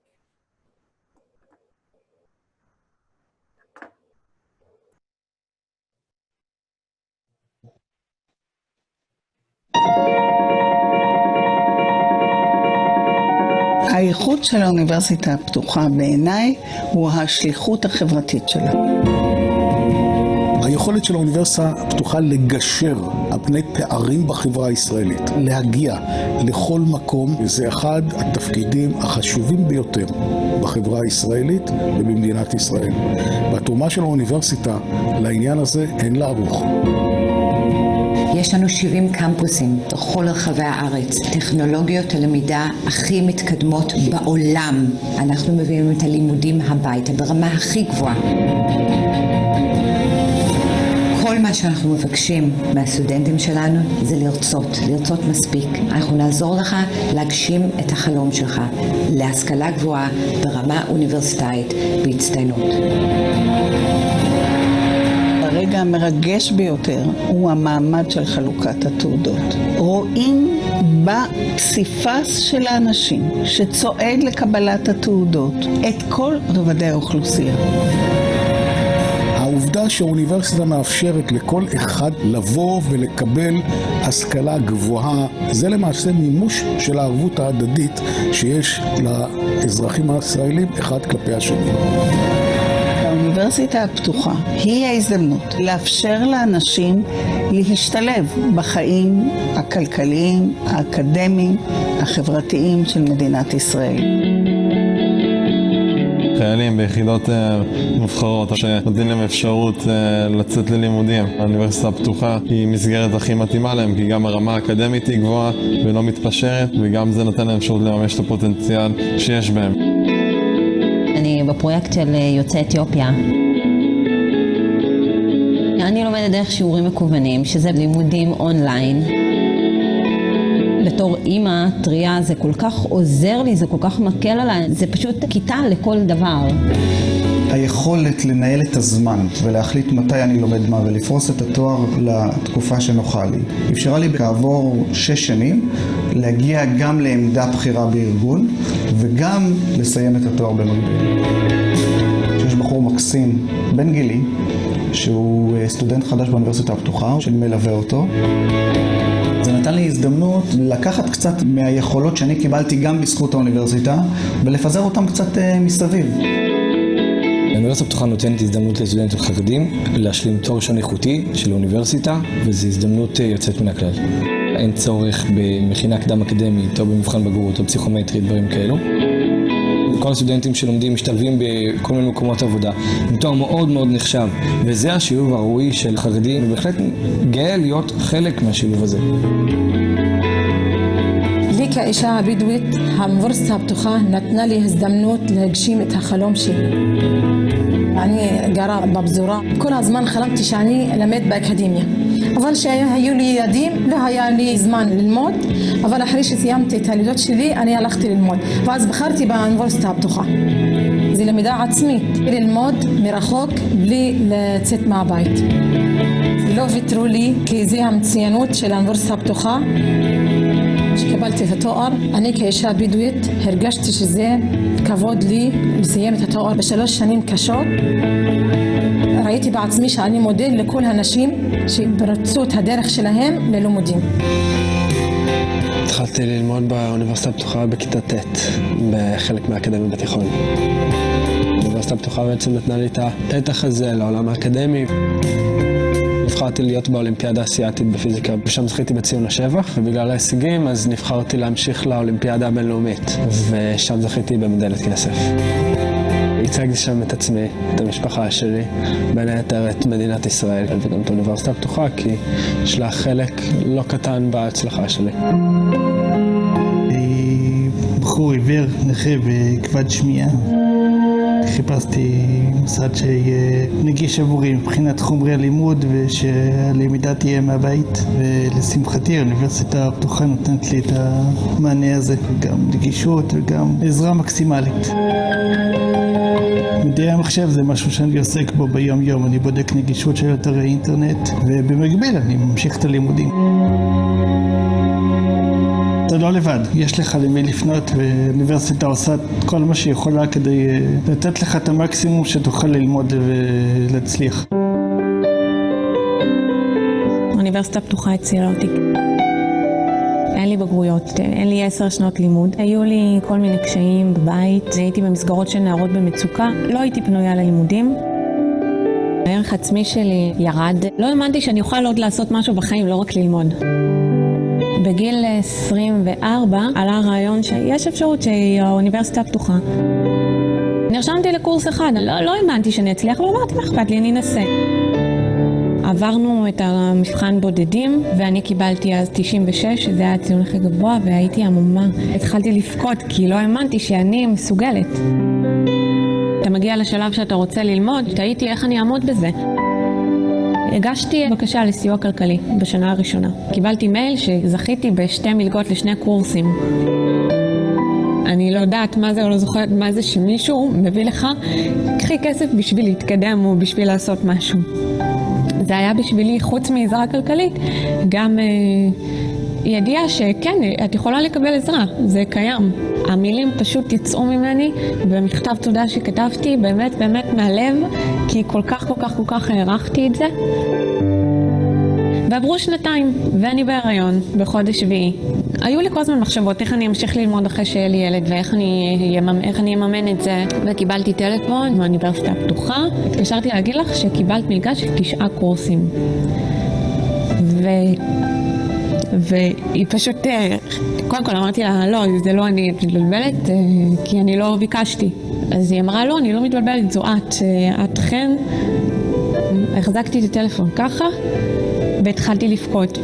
הייחוד של האוניברסיטה הפתוחה בעיניי הוא השליחות החברתית שלה. היכולת של האוניברסיטה הפתוחה לגשר על פני פערים בחברה הישראלית, להגיע לכל מקום, זה אחד התפקידים החשובים ביותר בחברה הישראלית ובמדינת ישראל. והתרומה של האוניברסיטה לעניין הזה אין לה ערוך. יש לנו 70 קמפוסים בכל רחבי הארץ, טכנולוגיות הלמידה הכי מתקדמות בעולם. אנחנו מביאים את הלימודים הביתה ברמה הכי גבוהה. כל מה שאנחנו מבקשים מהסטודנטים שלנו זה לרצות מספיק. אנחנו נעזור לך להגשים את החלום שלך להשכלה גבוהה ברמה אוניברסיטאית בהצטיינות. הרגע המרגש ביותר הוא המעמד של חלוקת התעודות. רואים בפסיפס של האנשים שצועד לקבלת התעודות את כל רבדי האוכלוסייה. העובדה שהאוניברסיטה מאפשרת לכל אחד לבוא ולקבל השכלה גבוהה, זה למעשה מימוש של הערבות ההדדית שיש לאזרחים הישראלים אחד כלפי השני. האוניברסיטה הפתוחה היא ההזדמנות לאפשר לאנשים להשתלב בחיים הכלכליים, האקדמיים, החברתיים של מדינת ישראל. חיילים ביחידות מובחרות שנותנים להם אפשרות לצאת ללימודים. האוניברסיטה הפתוחה היא מסגרת הכי מתאימה להם, כי גם הרמה האקדמית היא גבוהה ולא מתפשרת, וגם זה נותן להם אפשרות לממש את הפוטנציאל שיש בהם. אני בפרויקט של יוצאי אתיופיה. אני לומדת דרך שיעורים מקוונים, שזה לימודים אונליין. בתור אימא טריה זה כל כך עוזר לי, זה כל כך מקל עליי, זה פשוט כיתה לכל דבר. היכולת לנהל את הזמן ולהחליט מתי אני לומד מה ולפרוס את התואר לתקופה שנוחה לי אפשרה לי כעבור 6 שנים להגיע גם לעמדה בחירה בארגון וגם לסיים את התואר במקביל. יש בחור מקסים בן גילי שהוא סטודנט חדש באוניברסיטה הפתוחה שאני מלווה אותו. זה נתן לי הזדמנות לקחת קצת מהיכולות שאני קיבלתי גם בזכות האוניברסיטה ולפזר אותם קצת מסביב. האוניברסיטה הפתוחה נותנת הזדמנות לסטודנטים חרדים להשלים תואר ראשון איכותי של האוניברסיטה, וזו הזדמנות יוצאת מן הכלל. אין צורך במכינה קדם אקדמית או במבחן בגרות או פסיכומטרי, דברים כאלו. כל הסטודנטים שלומדים משתלבים בכל מיני מקומות עבודה, עם תואר מאוד מאוד נחשב, וזה השילוב הראוי של חרדים, ובהחלט גאה להיות חלק מהשילוב הזה. לי כאישה הבדואית, האוניברסיטה הפתוחה נתנה לי הזדמנות להגשים את החלום שלי. אני גרה בפזורה, כל הזמן חלמתי שאני אלמד באקדמיה. אבל שהיו לי ילדים, לא היה לי זמן ללמוד, אבל אחרי שסיימתי את הלידות שלי, אני הלכתי ללמוד. ואז בחרתי באוניברסיטה הפתוחה. זה למידה עצמית, ללמוד מרחוק בלי לצאת מהבית. לא ויתרו לי, כי זה המצוינות של האוניברסיטה הפתוחה. כשקיבלתי את התואר, אני כאישה בדואית הרגשתי שזה כבוד לי לסיים את התואר ב3 שנים קשות. ראיתי בעצמי שאני מודל לכל הנשים שפרצו את הדרך שלהם ללימודים. התחלתי ללמוד באוניברסיטה הפתוחה בכיתה ט' בחלק מהאקדמיה בתיכון. האוניברסיטה הפתוחה בעצם נתנה לי את הפתח הזה לעולם האקדמי. נבחרתי להיות באולימפיאדה האסיאתית בפיזיקה, ושם זכיתי בציון השבח, ובגלל ההישגים אז נבחרתי להמשיך לאולימפיאדה הבינלאומית, ושם זכיתי במדליית כסף. הצגתי שם את עצמי, את המשפחה שלי, בין היתר את מדינת ישראל, וגם את האוניברסיטה הפתוחה, כי יש לה חלק לא קטן בהצלחה שלי. בחור עיוור, נכה בכבד שמיעה. חיפשתי מוסד שיהיה נגיש עבורי מבחינת חומרי הלימוד ושהלמידה תהיה מהבית, ולשמחתי האוניברסיטה הפתוחה נותנת לי את המענה הזה, גם נגישות וגם עזרה מקסימלית. מדעי המחשב זה משהו שאני עוסק בו ביום יום, אני בודק נגישות של אתרי אינטרנט ובמקביל אני ממשיך את הלימודים. אתה לא לבד, יש לך למי לפנות והאוניברסיטה עושה כל מה שהיא יכולה כדי לתת לך את המקסימום שתוכל ללמוד ולהצליח. האוניברסיטה הפתוחה הצילה אותי. אין לי בגרויות, אין לי 10 שנות לימוד. היו לי כל מיני קשיים בבית, הייתי במסגרות של נערות במצוקה, לא הייתי פנויה ללימודים. הערך עצמי שלי ירד. לא האמנתי שאני אוכל עוד לעשות משהו בחיים, לא רק ללמוד. בגיל 24 עלה הרעיון שיש אפשרות שהאוניברסיטה הפתוחה. נרשמתי לקורס אחד, לא האמנתי שאני אצליח, אבל אמרתי, מה אכפת לי, אני אנסה. עברנו את המבחן בודדים, ואני קיבלתי אז 96, שזה היה הציון הכי גבוה, והייתי עמומה. התחלתי לבכות, כי לא האמנתי שאני מסוגלת. אתה מגיע לשלב שאתה רוצה ללמוד, תהיתי איך אני אעמוד בזה. הגשתי בקשה לסיוע כלכלי בשנה הראשונה. קיבלתי מייל שזכיתי ב2 מלגות ל2 קורסים. אני לא יודעת מה זה או לא זוכרת מה זה שמישהו מביא לך, קחי כסף בשביל להתקדם או בשביל לעשות משהו. זה היה בשבילי, חוץ מעזרה כלכלית, גם ידיעה שכן, את יכולה לקבל עזרה, זה קיים. המילים פשוט יצאו ממני, במכתב תודה שכתבתי, באמת באמת מהלב, כי כל כך הערכתי את זה. ועברו 2 ואני בהיריון בחודש שביעי. היו לי כל הזמן מחשבות איך אני אמשיך ללמוד אחרי שיהיה לי ילד ואיך אני אממן את זה. וקיבלתי טלפון מהאוניברסיטה הפתוחה. התקשרתי להגיד לך שקיבלת מלגה של 9 קורסים. והיא פשוט, קודם כל אמרתי לה, לא, זה לא אני, את מתבלבלת, כי אני לא ביקשתי. אז היא אמרה, לא, אני לא מתבלבלת, זו את חן. החזקתי את הטלפון ככה, והתחלתי לבכות.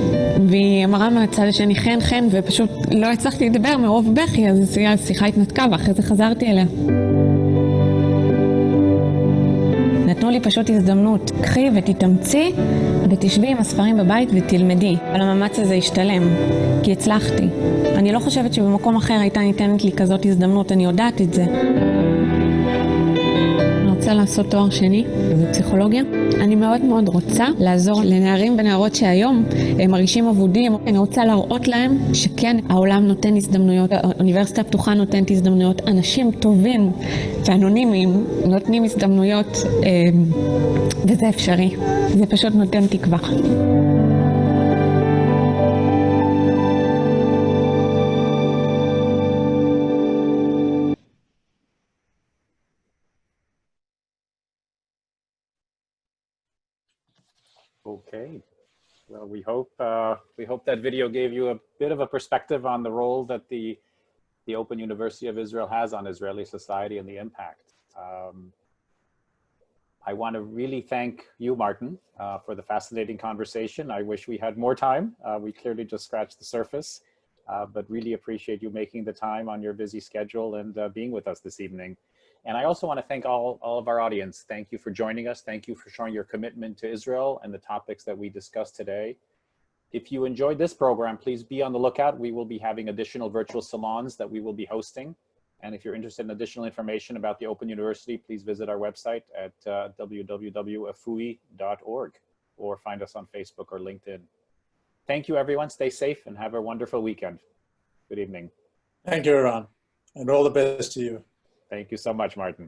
והיא אמרה מהצד השני, חן, ופשוט לא הצלחתי לדבר מרוב בכי, אז השיחה התנתקה, ואחרי זה חזרתי אליה. נתנו לי לי פשוט הזדמנות. קחי ותתאמצי ותשבי עם הספרים בבית ותלמדי. אבל המאמץ הזה ישתלם, כי הצלחתי. אני לא חושבת שבמקום אחר הייתה ניתנת לי כזאת הזדמנות, אני יודעת את זה. אני רוצה לעשות תואר שני בפסיכולוגיה. אני מאוד מאוד רוצה לעזור לנערים ונערות שהיום הם מרגישים אבודים. אני רוצה להראות להם שכן, העולם נותן הזדמנויות, האוניברסיטה הפתוחה נותנת הזדמנויות, אנשים טובים ואנונימיים נותנים הזדמנויות, וזה אפשרי. זה פשוט נותן תקווה. Okay. Well, we hope that video gave you a bit of a perspective on the role that the Open University of Israel has on Israeli society and the impact. I want to really thank you, Martin, for the fascinating conversation. I wish we had more time. We clearly just scratched the surface, but really appreciate you making the time on your busy schedule and being with us this evening. And I also want to thank all of our audience. Thank you for joining us. Thank you for showing your commitment to Israel and the topics that we discussed today. If you enjoyed this program, please be on the lookout. We will be having additional virtual salons that we will be hosting. And if you're interested in additional information about the Open University, please visit our website at www.afui.org or find us on Facebook or LinkedIn. Thank you, everyone. Stay safe and have a wonderful weekend. Good evening. Thank you, Eran, and all the best to you. Thank you so much, Martin.